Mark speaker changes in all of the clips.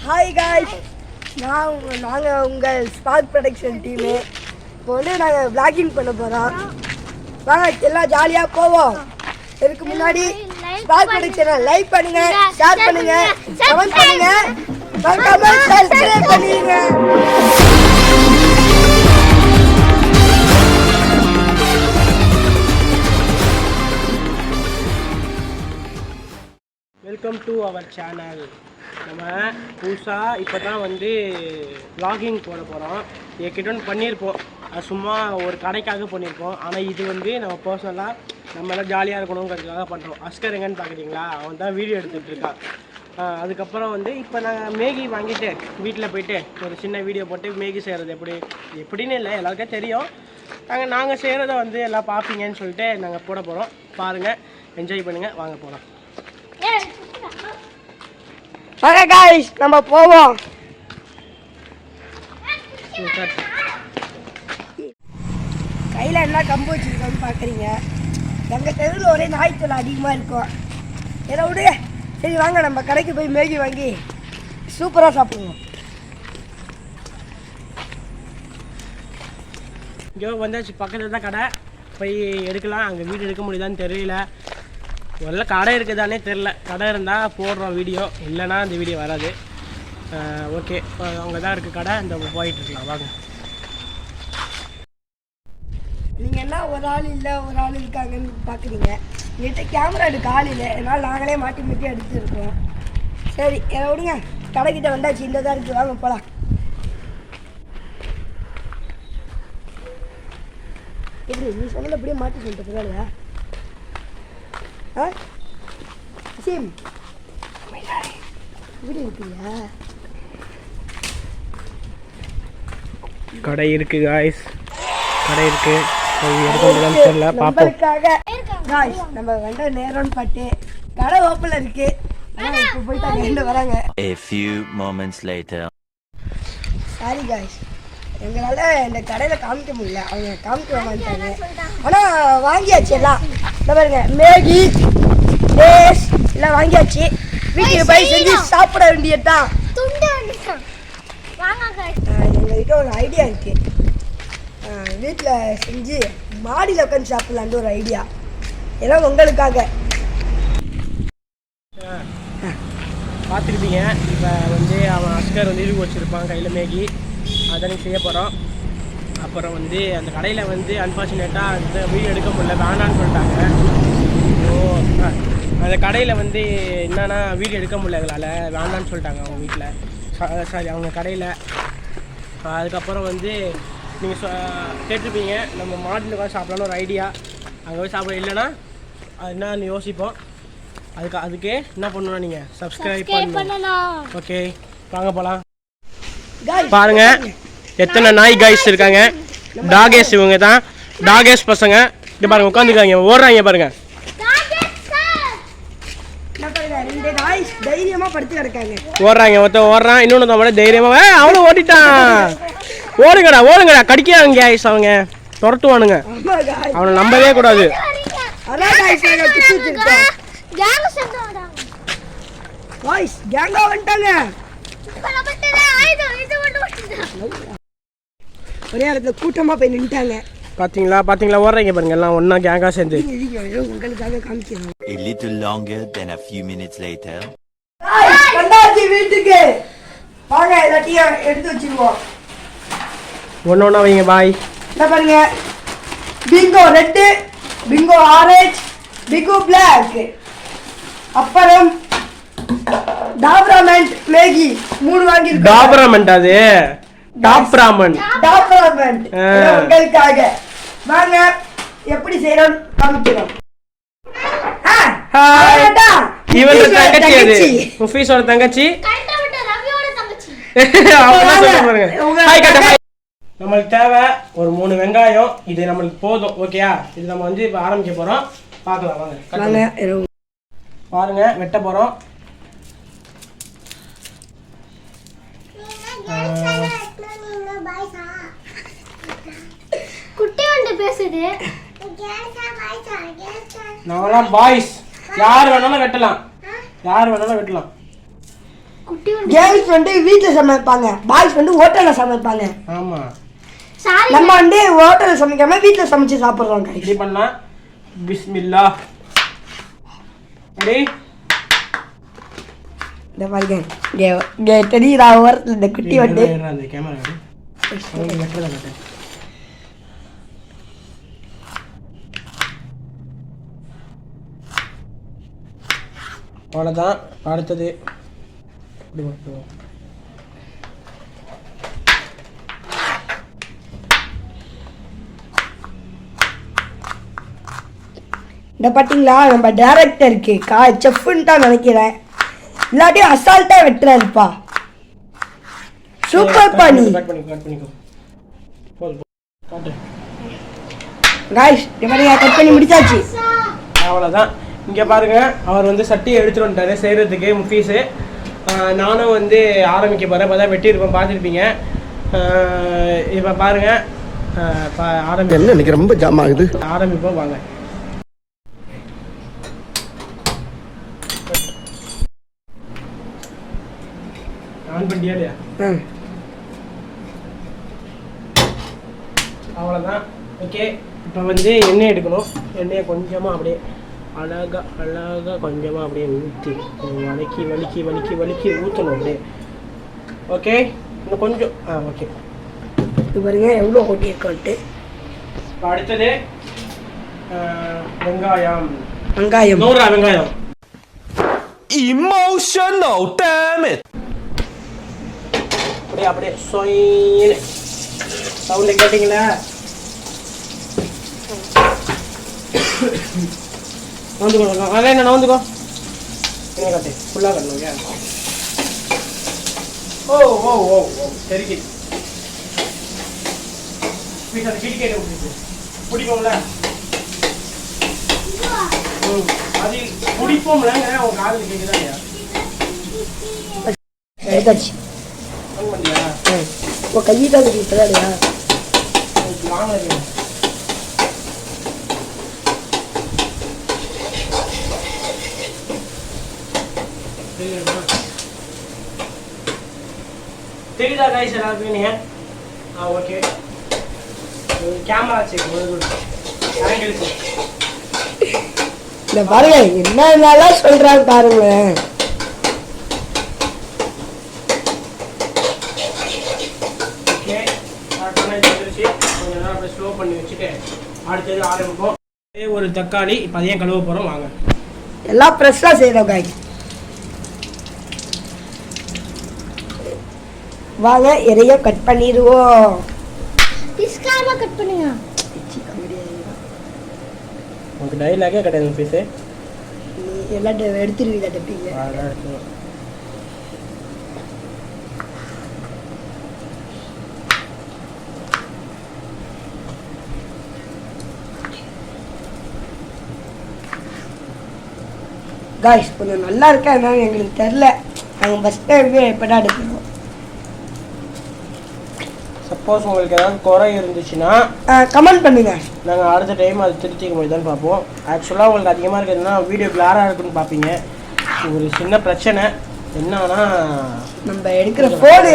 Speaker 1: Hi guys, நாங்கள் உங்கள் spark production team. இப்போ வந்து நாங்கள் vlogging பண்ண போகிறோம். வாங்க எல்லாம் ஜாலியாக போவோம். இதுக்கு முன்னாடி ஸ்பார்க் ப்ரொடக்ஷனை லைக் பண்ணுங்க, ஷேர் பண்ணுங்க, கமெண்ட் பண்ணுங்க, மறக்காம சப்ஸ்கிரைப் பண்ணிடுங்க.
Speaker 2: Welcome to our channel. நம்ம புதுசாக இப்போ தான் வந்து vlogging போட போகிறோம். என்கிட்ட ஒன்று பண்ணியிருப்போம், அது சும்மா ஒரு கடைக்காக பண்ணியிருப்போம். ஆனால் இது வந்து நம்ம பர்சனலாக நம்ம எல்லாம் ஜாலியாக இருக்கணுங்கிறதுக்காக பண்ணுறோம். அஸ்கர் எங்கன்னு பார்க்குறீங்களா, அவன் தான் வீடியோ எடுத்துகிட்டு இருக்கான். அதுக்கப்புறம் வந்து இப்போ நாங்கள் மேகி வாங்கிட்டு வீட்டில் போயிட்டு ஒரு சின்ன வீடியோ போட்டு மேகி செய்கிறது எப்படின்னு இல்லை, எல்லாருக்கும் தெரியும். நாங்கள் செய்கிறத வந்து எல்லாம் பார்ப்பீங்கன்னு சொல்லிட்டு நாங்கள் போட போகிறோம். பாருங்கள், என்ஜாய் பண்ணுங்கள், வாங்க போகலாம்.
Speaker 1: வாங்க காய்ஸ், நம்ம போவோம். கையில் என்ன கம்பு வச்சுருக்கோன்னு பார்க்குறீங்க. எங்கள் தெருவில் ஒரே நாய் தொல்லை அதிகமாக இருக்கும். ஏதோ விடுங்க, சரி வாங்க நம்ம கடைக்கு போய் மேகி வாங்கி சூப்பராக சாப்பிடுவோம்.
Speaker 2: இங்கே வந்தாச்சு, பக்கத்தில் தான் கடை, போய் எடுக்கலாம். அங்கே வீடு எடுக்க முடியுதான்னு தெரியல, முதல்ல கடை இருக்குதானே தெரில. கடை இருந்தால் போடுறோம் வீடியோ, இல்லைன்னா இந்த வீடியோ வராது. ஓகே, அங்கே தான் இருக்குது கடை, இந்த போயிட்டுருக்கலாம் வாங்க.
Speaker 1: நீங்கள் என்ன ஒரு ஆள் இல்லை ஒரு ஆள் இருக்காங்கன்னு பார்க்குறீங்க. என்கிட்ட கேமரா எடுக்க ஆள் இல்லை, அதனால் நாங்களே மாட்டி மாட்டி எடுத்துருக்கோம். சரி எதை விடுங்க, கடைக்கிட்ட வந்தாச்சு, இந்த தான் இருக்குது, வாங்க போகலாம். எப்படி நீ சொன்னது அப்படியே மாட்டி சொல்லிட்டு போகலையா? சீம் இப்படி இருக்குல்ல,
Speaker 2: கடை இருக்குது காய்ஸ், கடை இருக்குது. தெரியல பார்ப்போம்.
Speaker 1: நம்ம வேண்ட நேரம்னு பாட்டு கடை ஓப்பன்ல இருக்கு. இப்போ போயிட்டாங்க, ரெண்டு வராங்க.
Speaker 3: A few moments later.
Speaker 1: Sorry guys, எங்களால் இந்த கடையில் காமிக்க முடியல, அவங்க காமிக்க மாட்டாங்க. ஆனால் வாங்கியாச்சு எல்லாம். இந்த பாருங்க, மேகி லேஸ் எல்லாம் வாங்கியாச்சு. வீட்டுக்கு போய் செஞ்சு சாப்பிட வேண்டியதுதான். எங்ககிட்ட ஒரு ஐடியா இருக்கு, வீட்டில் செஞ்சு மாடியில் உட்காந்து சாப்பிடலான்னு ஒரு ஐடியா. எல்லாம் உங்களுக்காக.
Speaker 2: பார்த்துக்கிட்டீங்க, இப்போ வந்து அவன் அஸ்கர் வந்து இருக்கு வச்சுருப்பான் கையில் மேகி, அதான் செய்ய போகிறோம். அப்புறம் வந்து அந்த கடையில் வந்து அன்ஃபார்ச்சுனேட்டாக அந்த வீடியோ எடுக்க முடியல, வேணான்னு சொல்லிட்டாங்க. அந்த கடையில் வந்து என்னென்னா வீடியோ எடுக்க முடியல எங்களால், வேண்டான்னு சொல்லிட்டாங்க அவங்க வீட்டில், சாரி அவங்க கடையில். அதுக்கப்புறம் வந்து நீங்கள் கேட்டிருப்பீங்க நம்ம மாடியில் உட்காந்து சாப்பிட்லான்னு ஒரு ஐடியா. அங்கே போய் சாப்பிட இல்லைன்னா அது என்னன்னு யோசிப்போம். அதுக்கே என்ன பண்ணணும், நீங்கள் சப்ஸ்கிரைப் பண்ணணும். ஓகே வாங்க போகலாம். பாருங்க எத்தனை நாய் காய்ஸ் இருக்காங்க. டாகேஸ், இவங்க தான் டாகேஸ் பசங்க. இங்கே பாருங்க உட்காந்துருக்காங்க, ஓடுறாங்க பாருங்க. ஓடுறாங்க, ஒருத்தன் ஓடுறான், இன்னொன்று தான் தைரியமா அவனும் ஓடிட்டான். ஓடுங்கடா கடிக்கிறாங்க கேஸ், அவங்க துரட்டுவானுங்க, அவனை நம்பவே கூடாது.
Speaker 1: ஒரே இடத்துல கூட்டமா போய் நின்ட்டாங்க.
Speaker 2: பாத்தீங்களா ஓடுறீங்க பாருங்க, எல்லாம் ஒன்னா கேங்கா சேர்ந்து.
Speaker 1: உங்களுக்காக காமிக்கிறோம்.
Speaker 3: A little longer than a few minutes later.
Speaker 1: Kandachi வீட்டுக்கு வாங்க, எல்லாத்தையும் எடுத்து வச்சிருவோம்.
Speaker 2: ஒன்னொன்னா வைங்க பாய்.
Speaker 1: என்ன பாருங்க, bingo red, bingo orange, bingo black, அப்புறம் டாப்ராமண்ட் மேகி 3 வாங்கிருக்கோம்.
Speaker 2: டாப்ராமண்ட், அது டாப்ராமண்ட்
Speaker 1: உங்களுக்காக. வாங்க எப்படி செய்யறோம் காமிக்கிறோம்.
Speaker 2: இவன் தங்கச்சி, அது முஃபீஸோட தங்கச்சி. நம்மளுக்கு தேவை ஒரு 3 வெங்காயம், இது நம்மளுக்கு போதும். ஓகேயா, இது நம்ம வந்து இப்போ ஆரம்பிக்க போறோம், பார்க்கலாம் வாங்க. பாருங்க வெட்ட போறோம். நாங்களாம் பாய்ஸ், யார் வேணாலும் வெட்டலாம்.
Speaker 1: கேர்ள்ஸ் வந்து வீட்டில் சமைப்பாங்க, பாய்ஸ் வந்து ஹோட்டலில் சமைப்பாங்க.
Speaker 2: ஆமா,
Speaker 1: நம்ம வந்து ஹோட்டலில் சமைக்காம வீட்டில் சமைச்சு சாப்பிட்றோம்.
Speaker 2: இப்படி பண்ணலாம். பிஸ்மில்லா. ரெடி?
Speaker 1: இந்த பாருங்க, இங்கே தெரியுதா ஓரத்தில் இந்த குட்டி வந்து.
Speaker 2: அந்த கேமரா அவ்வளோதான். அடுத்தது இப்படி மட்டும்
Speaker 1: இந்த பார்த்தீங்களா, நம்ம டேரக்டருக்கு செஃப்னு தான் நினைக்கிறேன், இல்லாட்டி அசால்ட்டாக வெட்டுறாருப்பா. சூப்பர் பண்ணி காய்ஸ், கட் பண்ணி முடிச்சாச்சு.
Speaker 2: அவ்வளோதான். இங்கே பாருங்க, அவர் வந்து சட்டியை எடுத்துகிட்டு வந்துட்டாரு செய்கிறதுக்கு முஃபீஸு. நானும் வந்து ஆரம்பிக்க போகிறேன். இப்போ தான் வெட்டியிருப்பேன், பார்த்துருப்பீங்க. இப்போ பாருங்கள், ஆரம்பி
Speaker 4: எனக்கு ரொம்ப ஜாம் ஆகுது.
Speaker 2: ஆரம்பிப்போம் வாங்க. ஆன் பண்ணியா இல்லையா? அவ்வளோதான். ஓகே, இப்போ வந்து எண்ணெய் எடுக்கணும். எண்ணெயை கொஞ்சமாக அப்படியே அழகாக கொஞ்சமாக அப்படியே ஊற்றி வலிக்கி ஊற்றணும் அப்படியே. ஓகே, இன்னும் கொஞ்சம். ஓகே,
Speaker 1: இது பாருங்க எவ்வளோ ஓட்டியிருக்கோன்ட்டு.
Speaker 2: இப்போ அடுத்தது வெங்காயம்.
Speaker 1: 100
Speaker 2: வெங்காயம்.
Speaker 4: Emotional damn it.
Speaker 2: அப்படியே சொயின்னு சவுண்டை கேட்டிங்களா? நோந்துக்கோ, அதே என்ன நோந்துக்கோ, என்ன கட்டு ஃபுல்லாக கட்டணும். ஓ ஓ ஓ ஓ சரிக்கு அது கிடிக்கேட்டு பிடிப்போம்ல, அது பிடிப்போம்லங்க. உங்க காதில் கேட்குதா இல்லையா?
Speaker 1: எடுத்தாச்சு.
Speaker 2: ஃபோன் பண்ணியா?
Speaker 1: இப்போ கையிட்ட இப்போதான் இல்லையா?
Speaker 2: வாங்க. தெரியுதா கைஸ் எல்லாருக்குமே? நீங்கள் okay. Camera check angle check.
Speaker 1: இந்த பாருங்க என்னென்னலாம் சொல்றாங்க பாருங்க.
Speaker 2: ஓகே, கொஞ்ச நேரம் அப்படியே ஸ்லோ பண்ணி வச்சுட்டு அடுத்தது ஆரம்பிப்போம். ஒரு தக்காளி இப்போ அதையும் கழுவ போகிறோம். வாங்க,
Speaker 1: எல்லாம் ஃப்ரெஷ்ஷாக செய்கிறோம் காய். வாங்க இறைய கட் பண்ணிடுவோம்.
Speaker 5: டிஸ்காம கட் பண்ணுங்க.
Speaker 2: உங்களுக்கு டைலாகே கிடையாது பீஸு.
Speaker 1: நீ எல்லாம் எடுத்துருவீங்க தப்பிங்க. காய்ஸ் கொஞ்சம் நல்லா இருக்கா என்னன்னு எங்களுக்கு தெரில. நாங்கள் ஃபஸ்ட் டைமே எப்படா எடுத்துருவோம்.
Speaker 2: சப்போஸ் உங்களுக்கு ஏதாவது குறை இருந்துச்சுன்னா
Speaker 1: கமெண்ட் பண்ணுங்க.
Speaker 2: நாங்கள் அடுத்த டைம் அது திருத்திக்க முடியுதான்னு பார்ப்போம். ஆக்சுவலாக உங்களுக்கு அதிகமாக இருக்கிறதுனா வீடியோ கிளாராக இருக்குன்னு பார்ப்பீங்க. ஒரு சின்ன பிரச்சனை என்னன்னா, நம்ம
Speaker 1: எடுக்கிற ஃபோனு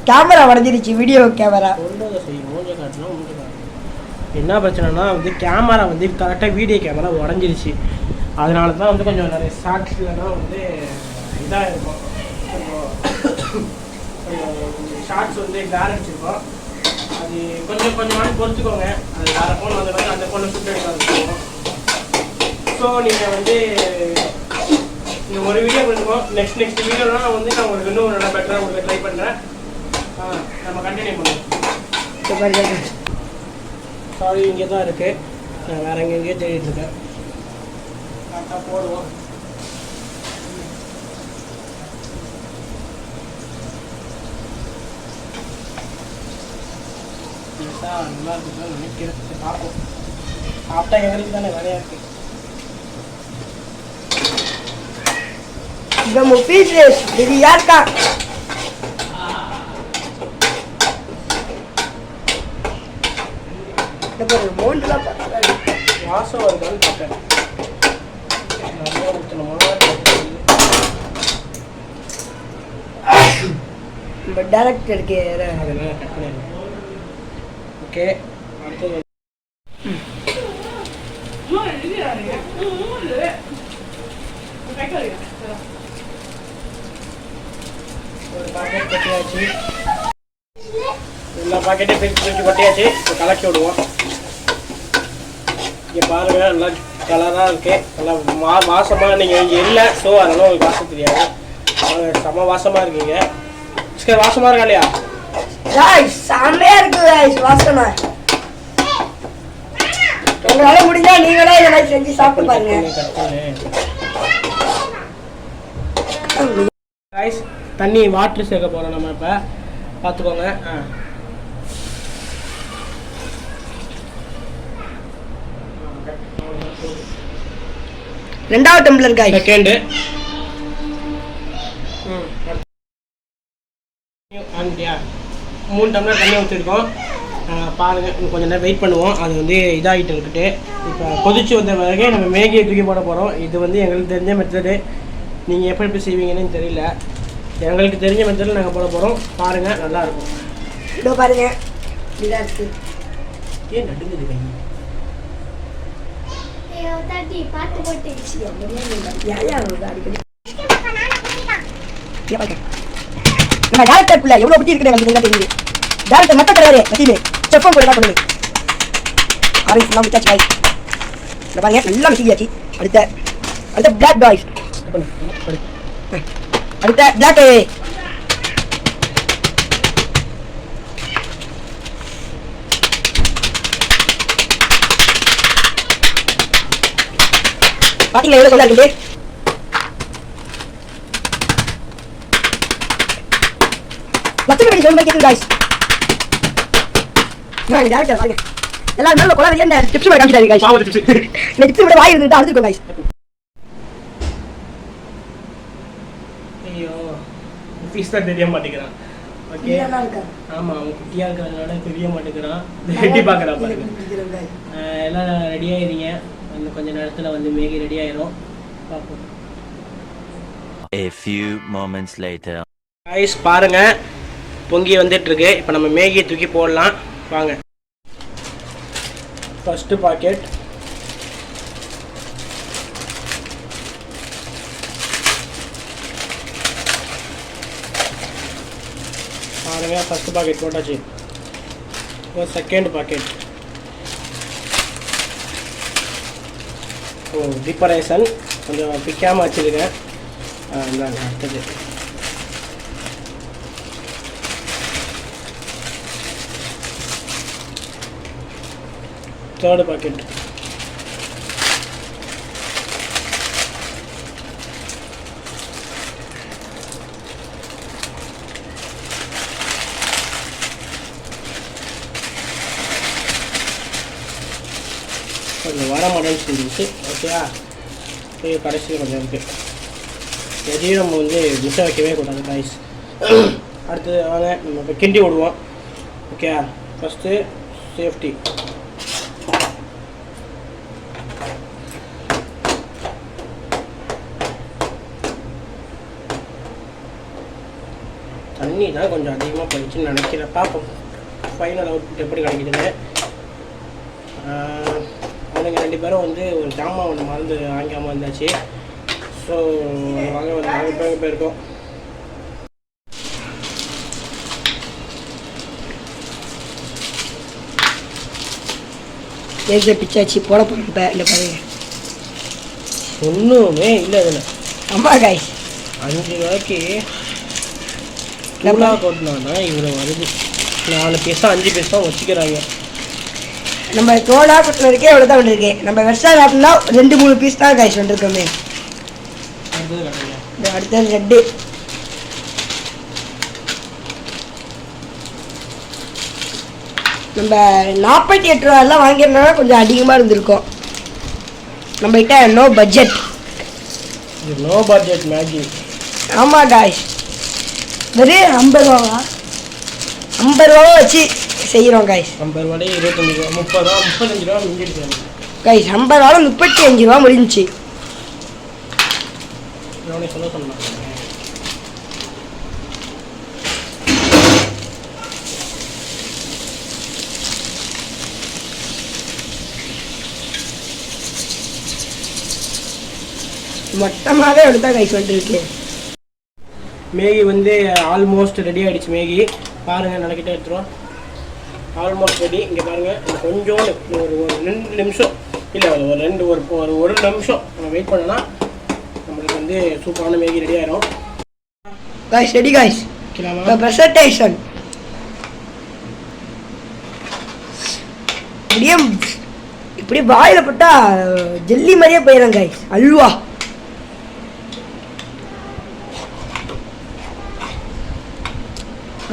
Speaker 1: கேமரா உடஞ்சிருச்சு, வீடியோ கேமரா.
Speaker 2: என்ன பிரச்சனைனா வந்து கேமரா வந்து கரெக்டாக வீடியோ கேமரா உடஞ்சிருச்சு. அதனால தான் வந்து கொஞ்சம் நிறைய ஷார்ட்ஸ்லாம் வந்து இதாக இருக்கும். ஷார்ட்ஸ் வந்து கிளார் அடிச்சிருக்கோம். அது கொஞ்சமாக பொறுத்துக்கோங்க. அது வேறு ஃபோன் வந்த மாதிரி அந்த ஃபோனை சுட்டு எடுக்க ஆரம்பிச்சிருக்கோம். ஸோ நீங்கள் வந்து இந்த ஒரு வீடியோ கொடுத்துருக்கோம். நெக்ஸ்ட் வீடியோலாம் வந்து நான் உங்களுக்கு இன்னும் நல்லா பெட்டராக உங்களுக்கு ட்ரை பண்ணுறேன். நம்ம கண்டினியூ பண்ணுவோம். சாரி, இங்கே தான் இருக்குது. நான் வேறு எங்கேயோ தேடிட்டு இருக்கேன். கரெக்டாக போடுவோம். நல்லா இருக்குன்னு நினைக்கிறேன். பார்ப்போம். சாப்பிட்டா எங்களுக்கு தானே வேலையாக இருக்குது.
Speaker 1: இந்த முஃபீஸ் இது யாருக்கா?
Speaker 2: வாசம் வருதான்னு பார்த்தேன். நல்லா ஊற்றணுமா?
Speaker 1: நம்ம டேரக்டருக்கு
Speaker 2: அதெல்லாம் கட் பண்ணிடலாம். ஓகே, அடுத்தது ஒரு பாக்கெட் கொட்டியாச்சு. எல்லா பாக்கெட்டையும் பிரித்து தூக்கி கொட்டியாச்சு. இப்போ கலக்கி விடுவோம். இங்கே பாருங்கள், நல்லா கலராக இருக்கு. நல்லா வாசமாக நீங்கள் இங்கே இல்லை, ஸோ அதெல்லாம் உங்களுக்கு வாசம் தெரியாது. செம்ம வாசமாக இருக்கீங்க. வாசமாக இருக்கா இல்லையா?
Speaker 1: செம்மையா இருக்கு வாசனை. உங்களால முடிஞ்சா நீங்களே இதெல்லாம் செஞ்சு சாப்பிட்டு பாருங்க.
Speaker 2: தண்ணி வாட்டர் சேர்க்க போகிறோம் நம்ம. இப்போ பார்த்துக்கோங்க.
Speaker 1: ரெண்டாவது டம்ளர் காய்.
Speaker 2: செகண்டு. மூணு டம்ளர் தண்ணி ஊற்றிருக்கோம். பாருங்கள், இன்னும் கொஞ்சம் நேரம் வெயிட் பண்ணுவோம். அது வந்து இதாகிட்டு இருக்குது. இப்போ கொதிச்சு வந்த பிறகு நம்ம மேகியை தூக்கி போட போகிறோம். இது வந்து எங்களுக்கு தெரிஞ்ச மெத்தடு. நீங்கள் எப்படி செய்வீங்கன்னு தெரியல. எங்களுக்கு தெரிஞ்ச மெத்தடில் நாங்கள் போட போகிறோம். பாருங்கள், நல்லாயிருக்கும்.
Speaker 1: இதோ பாருங்க, இதாக இருக்குது.
Speaker 2: ஏன் நடுங்குது கை?
Speaker 1: நம்ம டேரக்டருக்குள்ள எவ்வளோ பற்றி இருக்கிற எங்களுக்கு தெரியுது. டேரக்டர் மட்டும் கிடையாது, மத்தியுமே செஃப்பும் கூட தான் பண்ணுது. ஆரஞ்சு ஃபுல்லாக மிச்சாச்சு காய். இந்த பாருங்க, நல்லா மிச்சியாச்சு. அடுத்த பிளாக் காய்ஸ். அடுத்த பிளாக் பாத்தீங்களா எவ்வளோ சொல்ல இருக்குது. லட்சக்கணி சொல்ல மாதிரி கேட்குது காய்ஸ். டேரக்டர் பாருங்க, எல்லாரும் மேலே கொள்ள இந்த டிப்ஸ் மாதிரி காமிச்சிட்டாரு காய்ஸ். இந்த டிப்ஸ் விட வாய் இருந்துட்டு அழுதுருக்கோம் காய்ஸ்.
Speaker 2: ஐயோ, ஃபீஸ் தான் தெரிய மாட்டேங்கிறான். ஓகே, ஆமாம், அவன் குட்டியாக இருக்கிறதுனால தெரிய மாட்டேங்கிறான். எட்டி பார்க்குறான் பாருங்க. எல்லாம் ரெடியாகிடுங்க. இன்னும் கொஞ்சம் நேரத்தில் வந்து மேகி ரெடி ஆயிரும். பார்ப்போம்.
Speaker 3: A few moments later.
Speaker 2: Guys பாருங்க, பொங்கி வந்துட்டு இருக்கு. இப்போ நம்ம மேகியை தூக்கி போடலாம். வாங்க. First packet. பாருங்க, ஃபர்ஸ்ட் பாக்கெட் போட்டாச்சு. இப்போ செகண்ட் பாக்கெட். ஓ, டிப்பரேஷன் கொஞ்சம் பிக்காமல் வச்சுருக்கேன். இந்தாங்க அடுத்தது. Third packet. கொஞ்சம் வர மாடல் செஞ்சுச்சு. ஓகேயா, கடைசியில் கொஞ்சம் இருக்குது. எதையும் நம்ம வந்து மிஸ் வைக்கவே கூடாது காய்ஸ். அடுத்தது வாங்க, நம்ம இப்போ கிண்டி விடுவோம். Okay, first safety. தண்ணி தான் கொஞ்சம் அதிகமாக போயிடுச்சுன்னு நினைக்கிறேன். பார்ப்போம் ஃபைனல் அவுட்புட் எப்படி கிடைக்குதுன்னு. அவனுங்க ரெண்டு பேரும் வந்து ஒரு ஜாமான் ஒன்று மறந்து வாங்காமல் இருந்தாச்சு. ஸோ வாங்க வந்து வாங்க போயிருக்கோம்.
Speaker 1: பிச்சாச்சு போட போகிறேன். இப்போ இல்லை பாருங்க,
Speaker 2: ஒன்றுமே இல்லை இதில்.
Speaker 1: அம்மா காய்
Speaker 2: 5 ரூபாய்க்கு டூலாக கொட்டினா இவ்வளோ வருது. 4 பீஸா 5 பீஸா வச்சுக்கிறாங்க.
Speaker 1: நம்ம தோலா கொட்டினதுக்கே எவ்வளோ தான் வந்துருக்கு. நம்ம வெர்ஷா சாப்பிட்டோம்னா 2-3 பீஸ் தான் காய்ச்சி வந்துருக்கோமே. அடுத்தது ரெட்டு. நம்ம 48 ரூபாயெல்லாம் வாங்கியிருந்தோம்னா கொஞ்சம் அதிகமாக இருந்திருக்கும். நம்மகிட்ட no budget.
Speaker 2: No budget Maggi.
Speaker 1: ஆமாம் காய்ஸ், வெறும் 50 ரூபாவா? 50 ரூபாவா வச்சு செய்கிறோம் காய்ஸ்.
Speaker 2: 50 ரூபாய் 25 ரூபா 30 ரூபா 35 ரூபா முடிஞ்சிருக்காங்க
Speaker 1: காய்ஸ். 50 ரூபாவில் 35 ரூபா முடிஞ்சிச்சு.
Speaker 2: சொல்ல சொன்னாங்க.
Speaker 1: மொத்தமாகவே எடுத்தா கைஸ் வந்துருக்கு.
Speaker 2: மேகி வந்து ஆல்மோஸ்ட் ரெடி ஆகிடுச்சு. மேகி பாருங்கள் நடக்கிட்டே எடுத்துருவோம். Almost ready. இங்கே பாருங்கள் கொஞ்சம் ஒரு 2 நிமிஷம் இல்லை ஒரு நிமிஷம் நம்ம வெயிட் பண்ணோன்னா நம்மளுக்கு வந்து சூப்பரான மேகி ரெடி ஆயிடும்.
Speaker 1: Guys ready guys.
Speaker 2: ஓகேலாமா?
Speaker 1: ப்ரெசன்டேஷன் இப்படி வாயில போட்டா ஜெல்லி மாதிரியே போயிடும் கைஸ். அல்வா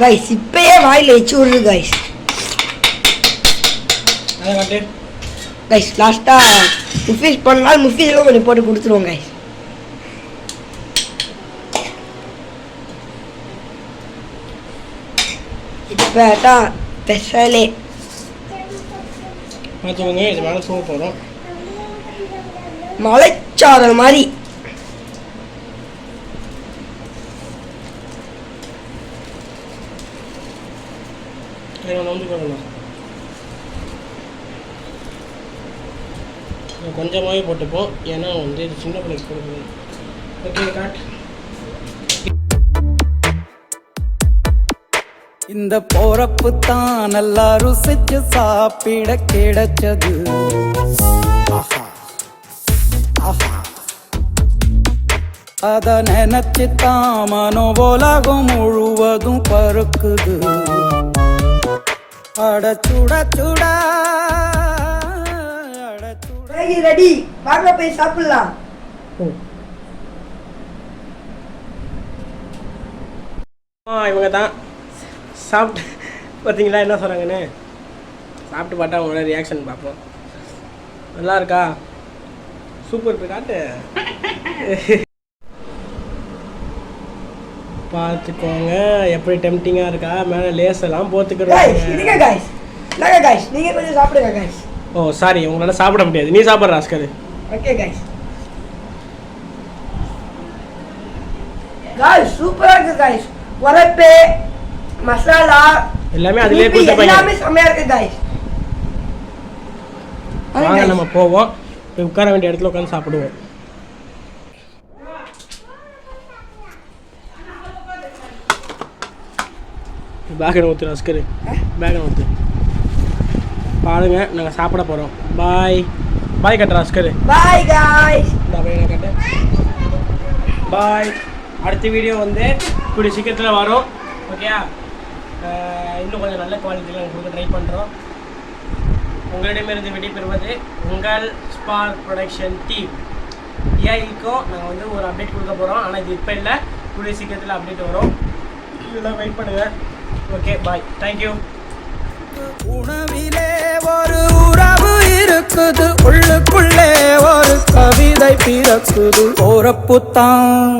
Speaker 1: கைஸ் இப்பயே வாயில வச்சு விடுது கைஸ். கைஸ் லாஸ்டா முஃபிஸ் பண்ணாலும் முஃபிஸ்லாம் கொஞ்சம் போட்டு கொடுத்துருவோம் கைஸ். இப்போ தான் ஸ்பெஷலே
Speaker 2: பார்த்துக்கோங்க. இது மேலே தூங்க போகிறோம்.
Speaker 1: மலைச்சாரல் மாதிரி.
Speaker 2: வந்து போடணும். கொஞ்சமாகவே போட்டுப்போம், ஏன்னா வந்து இது சின்ன பிள்ளைக்கு கொடுக்கணும். Okay god.
Speaker 6: இந்த போறப்பு தான் நல்லா ருசிச்சு சாப்பிட கிடைச்சது. அத நினைச்சு தான் மனோ உலகம் முழுவதும் பருக்குது. அட சுட சுட
Speaker 1: ரெடி, வாங்க போய் சாப்பிடலாம்.
Speaker 2: இவங்க தான் சாப்பிட்டு பார்த்தீங்களா என்ன சொல்கிறாங்கன்னு. சாப்பிட்டு பார்த்தா அவங்களோட ரியாக்ஷன் பார்ப்போம். நல்லா இருக்கா? சூப்பர் இருக்கு. காட்டு பார்த்துக்கோங்க எப்படி டெம்டிங்காக இருக்கா. மேலே லேசெல்லாம் போத்துக்கிறோம்.
Speaker 1: நீங்கள் கொஞ்சம் சாப்பிடுங்க கைஸ்.
Speaker 2: ஓ சாரி, உங்களால் சாப்பிட முடியாது. நீ சாப்பிட்ற ஆஸ்கர்.
Speaker 1: Okay guys. கைஸ் சூப்பரா இருக்கு கைஸ். உரப்பு மசாலா
Speaker 2: எல்லாமே அதிலே கொடுத்துருப்பாங்க.
Speaker 1: எல்லாமே செமையா இருக்கு கைஸ்.
Speaker 2: வாங்க நம்ம போவோம். உட்கார வேண்டிய இடத்துல உட்காந்து சாப்பிடுவோம். பேக்கனை ஊற்று ஆஸ்கர். பேக்கனை ஊற்று. பாருங்க நாங்கள் சாப்பிட போகிறோம். பாய் பாய் கட்டுற ஆஸ்கர்.
Speaker 1: Bye guys.
Speaker 2: நான் கட்டேன். பாய். அடுத்த வீடியோ வந்து கூடிய சீக்கிரத்தில் வரும். ஓகேயா? இன்னும் கொஞ்சம் நல்ல குவாலிட்டியில் கொடுக்க ட்ரை பண்ணுறோம். உங்களிடமிருந்து விடைபெறுவது உங்கள் ஸ்பார்க் ப்ரொடக்ஷன் டீம். ஏஐக்கும் நாங்கள் வந்து ஒரு அப்டேட் கொடுக்க போகிறோம். ஆனால் இது இப்போ இல்லை, கூடிய சீக்கிரத்தில் அப்டேட் வரும். இதெல்லாம் வெயிட் பண்ணுங்கள். Okay bye. தேங்க்யூ.
Speaker 6: உணவிலே ஒரு உறவு இருக்குது, உள்ளுக்குள்ளே ஒரு கவிதை பிறக்குது. போறப்புத்தான்